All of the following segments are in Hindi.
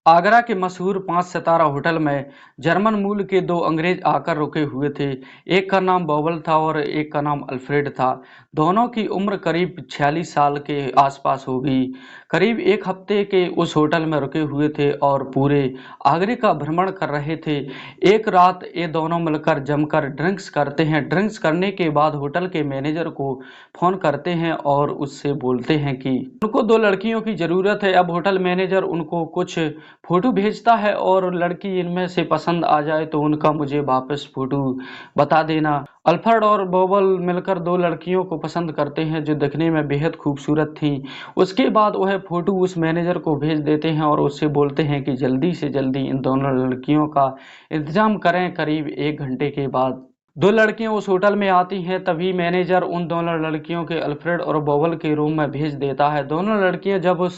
आगरा के मशहूर 5 सितारा होटल में जर्मन मूल के 2 अंग्रेज आकर रुके हुए थे। एक का नाम बॉबल था और एक का नाम अल्फ्रेड था। दोनों की उम्र करीब 46 साल के आसपास होगी। करीब 1 हफ्ते के उस होटल में रुके हुए थे और पूरे आगरे का भ्रमण कर रहे थे। एक रात ये दोनों मिलकर जमकर ड्रिंक्स करते हैं। ड्रिंक्स करने के बाद होटल के मैनेजर को फ़ोन करते हैं और उससे बोलते हैं कि उनको 2 लड़कियों की ज़रूरत है। अब होटल मैनेजर उनको कुछ फ़ोटो भेजता है और लड़की इनमें से पसंद आ जाए तो उनका मुझे वापस फ़ोटो बता देना। अल्फ्रेड और बॉबल मिलकर 2 लड़कियों को पसंद करते हैं जो दिखने में बेहद खूबसूरत थीं। उसके बाद वह फ़ोटो उस मैनेजर को भेज देते हैं और उससे बोलते हैं कि जल्दी से जल्दी इन दोनों लड़कियों का इंतज़ाम करें। करीब 1 घंटे के बाद 2 लड़कियां उस होटल में आती हैं। तभी मैनेजर उन दोनों लड़कियों के अल्फ्रेड और बॉबल के रूम में भेज देता है। दोनों लड़कियां जब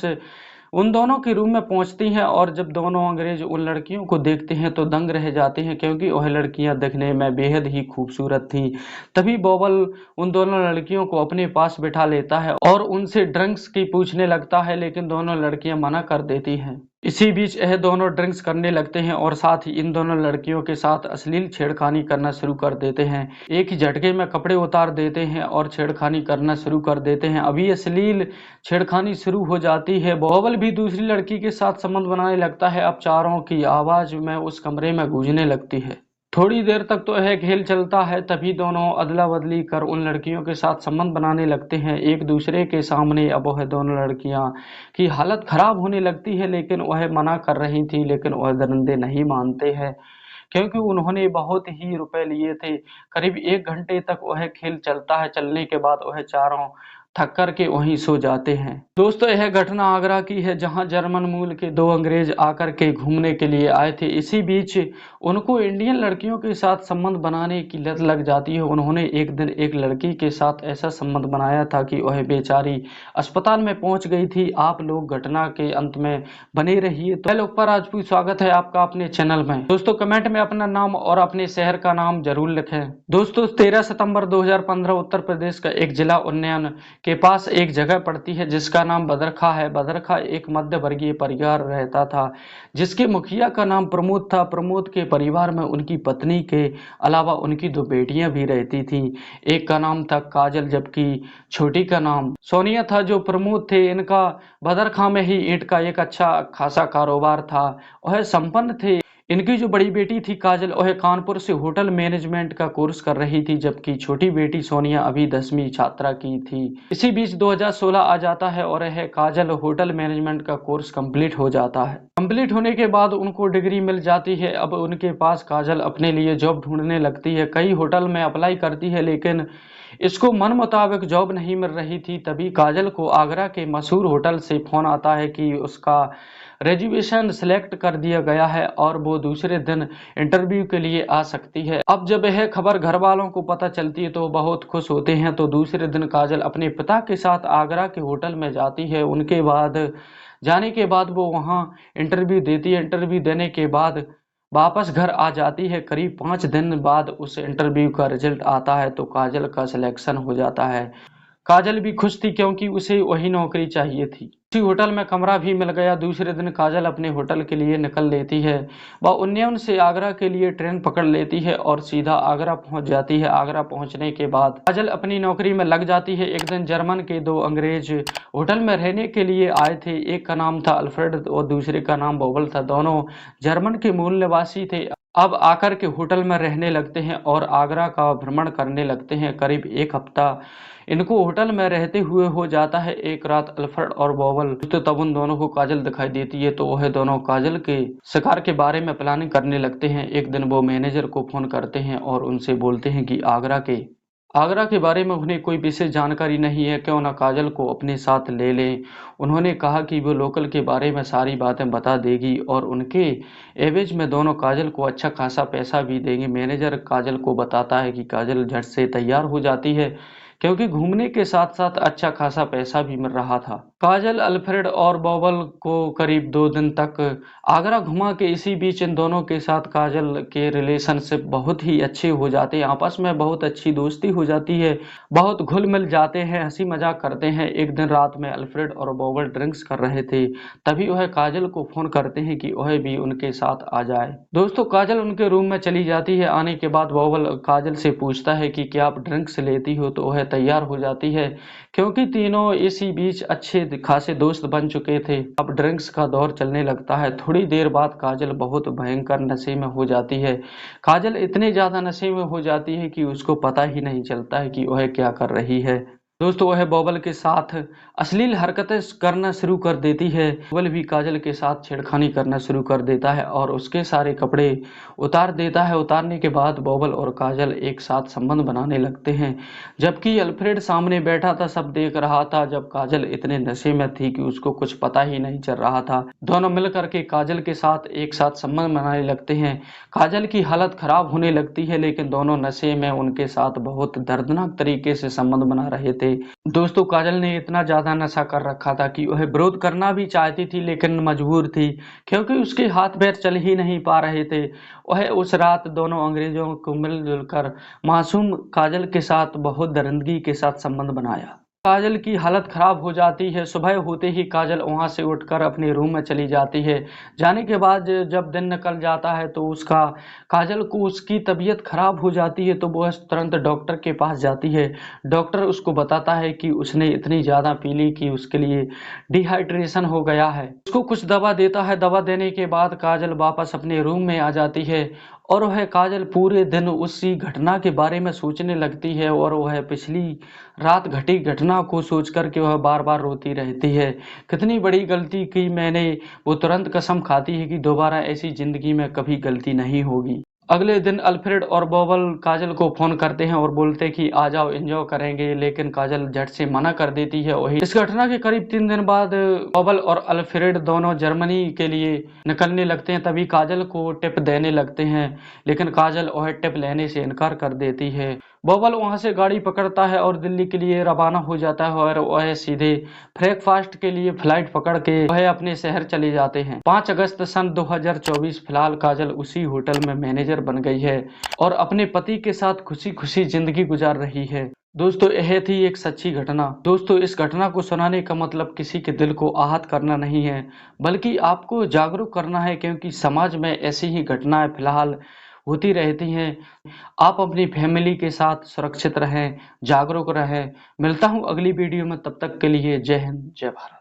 उन दोनों के रूम में पहुंचती हैं और जब दोनों अंग्रेज उन लड़कियों को देखते हैं तो दंग रह जाते हैं, क्योंकि वह लड़कियां दिखने में बेहद ही खूबसूरत थीं। तभी बॉबल उन दोनों लड़कियों को अपने पास बिठा लेता है और उनसे ड्रिंक्स की पूछने लगता है, लेकिन दोनों लड़कियां मना कर देती हैं। इसी बीच यह दोनों ड्रिंक्स करने लगते हैं और साथ ही इन दोनों लड़कियों के साथ अश्लील छेड़खानी करना शुरू कर देते हैं। एक ही झटके में कपड़े उतार देते हैं और छेड़खानी करना शुरू कर देते हैं। अभी अश्लील छेड़खानी शुरू हो जाती है। बॉबल भी दूसरी लड़की के साथ संबंध बनाने लगता है। अब चारों की आवाज में उस कमरे में गूंजने लगती है। थोड़ी देर तक तो यह खेल चलता है। तभी दोनों अदला बदली कर उन लड़कियों के साथ संबंध बनाने लगते हैं एक दूसरे के सामने। अब वह दोनों लड़कियां की हालत खराब होने लगती है, लेकिन वह मना कर रही थी, लेकिन वह दरिंदे नहीं मानते हैं, क्योंकि उन्होंने बहुत ही रुपए लिए थे। करीब 1 घंटे तक वह खेल चलता है। चलने के बाद वह चारों थक कर के वहीं सो जाते हैं। दोस्तों, यह घटना आगरा की है, जहां जर्मन मूल के 2 अंग्रेज आकर के घूमने के लिए आए थे। इसी बीच उनको इंडियन लड़कियों के साथ संबंध बनाने की लत लग जाती है। उन्होंने एक दिन एक लड़की के साथ ऐसा संबंध बनाया था कि वह बेचारी अस्पताल में पहुंच गई थी। आप लोग घटना के अंत में बने रहिए। तो लोकपाल राजपूत, स्वागत है आपका अपने चैनल में। दोस्तों, कमेंट में अपना नाम और अपने शहर का नाम जरूर लिखें। दोस्तों, 13 सितंबर 2015 उत्तर प्रदेश का एक जिला उन्नयन के पास एक जगह पड़ती है जिसका नाम बदरखा है। बदरखा एक मध्य वर्गीय परिवार रहता था, जिसके मुखिया का नाम प्रमोद था। प्रमोद के परिवार में उनकी पत्नी के अलावा उनकी 2 बेटियां भी रहती थीं। एक का नाम था काजल, जबकि छोटी का नाम सोनिया था। जो प्रमोद थे, इनका बदरखा में ही ईंट का एक अच्छा खासा कारोबार था। वह संपन्न थे। इनकी जो बड़ी बेटी थी काजल, वह कानपुर से होटल मैनेजमेंट का कोर्स कर रही थी, जबकि छोटी बेटी सोनिया अभी 10वीं छात्रा की थी। इसी बीच 2016 आ जाता है और यह काजल होटल मैनेजमेंट का कोर्स कंप्लीट हो जाता है। कंप्लीट होने के बाद उनको डिग्री मिल जाती है। अब उनके पास काजल अपने लिए जॉब ढूंढने लगती है। कई होटल में अप्लाई करती है, लेकिन इसको मन मुताबिक जॉब नहीं मिल रही थी। तभी काजल को आगरा के मशहूर होटल से फोन आता है कि उसका रिजर्वेशन सिलेक्ट कर दिया गया है और वो दूसरे दिन इंटरव्यू के लिए आ सकती है। अब जब यह खबर घर वालों को पता चलती है तो बहुत खुश होते हैं। तो दूसरे दिन काजल अपने पिता के साथ आगरा के होटल में जाती है। उनके बाद जाने के बाद वो वहाँ इंटरव्यू देती है। इंटरव्यू देने के बाद वापस घर आ जाती है। करीब 5 दिन बाद उस इंटरव्यू का रिजल्ट आता है तो काजल का सिलेक्शन हो जाता है। काजल भी खुश थी, क्योंकि उसे वही नौकरी चाहिए थी। उसी होटल में कमरा भी मिल गया। दूसरे दिन काजल अपने होटल के लिए निकल लेती है। वह उन्नाव से आगरा के लिए ट्रेन पकड़ लेती है और सीधा आगरा पहुंच जाती है। आगरा पहुंचने के बाद काजल अपनी नौकरी में लग जाती है। एक दिन जर्मन के 2 अंग्रेज होटल में रहने के लिए आए थे। एक का नाम था अल्फ्रेड और दूसरे का नाम बॉबल था। दोनों जर्मन के मूल निवासी थे। अब आकर के होटल में रहने लगते हैं और आगरा का भ्रमण करने लगते हैं। करीब 1 हफ्ता इनको होटल में रहते हुए हो जाता है। एक रात अल्फ्रेड और बॉबल तो तब उन दोनों को काजल दिखाई देती है, तो वह दोनों काजल के शिकार के बारे में प्लानिंग करने लगते हैं। एक दिन वो मैनेजर को फोन करते हैं और उनसे बोलते हैं कि आगरा के बारे में उन्हें कोई विशेष जानकारी नहीं है, क्यों ना काजल को अपने साथ ले लें। उन्होंने कहा कि वो लोकल के बारे में सारी बातें बता देगी और उनके एवज में दोनों काजल को अच्छा खासा पैसा भी देंगे। मैनेजर काजल को बताता है कि काजल झट से तैयार हो जाती है, क्योंकि घूमने के साथ साथ अच्छा खासा पैसा भी मिल रहा था। काजल अल्फ्रेड और बॉबल को करीब 2 दिन तक आगरा घुमा के इसी बीच इन दोनों के साथ काजल के रिलेशनशिप बहुत ही अच्छे हो जाते हैं, आपस में बहुत अच्छी दोस्ती हो जाती है, बहुत घुल मिल जाते हैं, हंसी मजाक करते हैं। एक दिन रात में अल्फ्रेड और बॉबल ड्रिंक्स कर रहे थे, तभी वह काजल को फोन करते हैं कि वह भी उनके साथ आ जाए। दोस्तों, काजल उनके रूम में चली जाती है। आने के बाद बॉबल काजल से पूछता है कि क्या आप ड्रिंक्स लेती हो, तो वह तैयार हो जाती है क्योंकि तीनों इसी बीच अच्छे खासे दोस्त बन चुके थे। अब ड्रिंक्स का दौर चलने लगता है। थोड़ी देर बाद काजल बहुत भयंकर नशे में हो जाती है। काजल इतने ज्यादा नशे में हो जाती है कि उसको पता ही नहीं चलता है कि वह क्या कर रही है। दोस्तों, वह बॉबल के साथ अश्लील हरकतें करना शुरू कर देती है। बॉबल भी काजल के साथ छेड़खानी करना शुरू कर देता है और उसके सारे कपड़े उतार देता है। उतारने के बाद बॉबल और काजल एक साथ संबंध बनाने लगते हैं, जबकि अल्फ्रेड सामने बैठा था, सब देख रहा था। जब काजल इतने नशे में थी कि उसको कुछ पता ही नहीं चल रहा था। दोनों मिलकर के काजल के साथ एक साथ संबंध बनाने लगते हैं। काजल की हालत खराब होने लगती है, लेकिन दोनों नशे में उनके साथ बहुत दर्दनाक तरीके से संबंध बना रहे थे। दोस्तों, काजल ने इतना ज्यादा नशा कर रखा था कि वह विरोध करना भी चाहती थी, लेकिन मजबूर थी क्योंकि उसके हाथ पैर चल ही नहीं पा रहे थे। वह उस रात दोनों अंग्रेजों को मिलजुल कर मासूम काजल के साथ बहुत दरिंदगी के साथ संबंध बनाया। काजल की हालत खराब हो जाती है। सुबह होते ही काजल वहां से उठकर अपने रूम में चली जाती है। जाने के बाद जब दिन निकल जाता है तो काजल को उसकी तबीयत खराब हो जाती है, तो वह तुरंत डॉक्टर के पास जाती है। डॉक्टर उसको बताता है कि उसने इतनी ज़्यादा पी ली कि उसके लिए डिहाइड्रेशन हो गया है। उसको कुछ दवा देता है। दवा देने के बाद काजल वापस अपने रूम में आ जाती है और वह काजल पूरे दिन उसी घटना के बारे में सोचने लगती है और वह पिछली रात घटी घटना को सोच कर के वह बार बार रोती रहती है। कितनी बड़ी गलती की मैंने। वो तुरंत कसम खाती है कि दोबारा ऐसी जिंदगी में कभी गलती नहीं होगी। अगले दिन अल्फ्रेड और बॉबल काजल को फोन करते हैं और बोलते हैं कि आ जाओ, एंजॉय करेंगे, लेकिन काजल झट से मना कर देती है। वही इस घटना के करीब 3 दिन बाद बॉबल और अल्फ्रेड दोनों जर्मनी के लिए निकलने लगते हैं। तभी काजल को टिप देने लगते हैं, लेकिन काजल वह टिप लेने से इनकार कर देती है। बॉबल वहां से गाड़ी पकड़ता है और दिल्ली के लिए रवाना हो जाता है और वह सीधे ब्रेकफास्ट के लिए फ्लाइट पकड़ के वह अपने शहर चले जाते हैं। 5 अगस्त सन 2024। फिलहाल काजल उसी होटल में मैनेजर बन गई है और अपने पति के साथ खुशी खुशी जिंदगी गुजार रही है। दोस्तों, यह थी एक सच्ची घटना। दोस्तों, इस घटना को सुनाने का मतलब किसी के दिल को आहत करना नहीं है, बल्कि आपको जागरूक करना है, क्योंकि समाज में ऐसी ही घटनाएं फिलहाल होती रहती हैं। आप अपनी फैमिली के साथ सुरक्षित रहें, जागरूक रहें। मिलता हूं अगली वीडियो में, तब तक के लिए जय हिंद, जय भारत।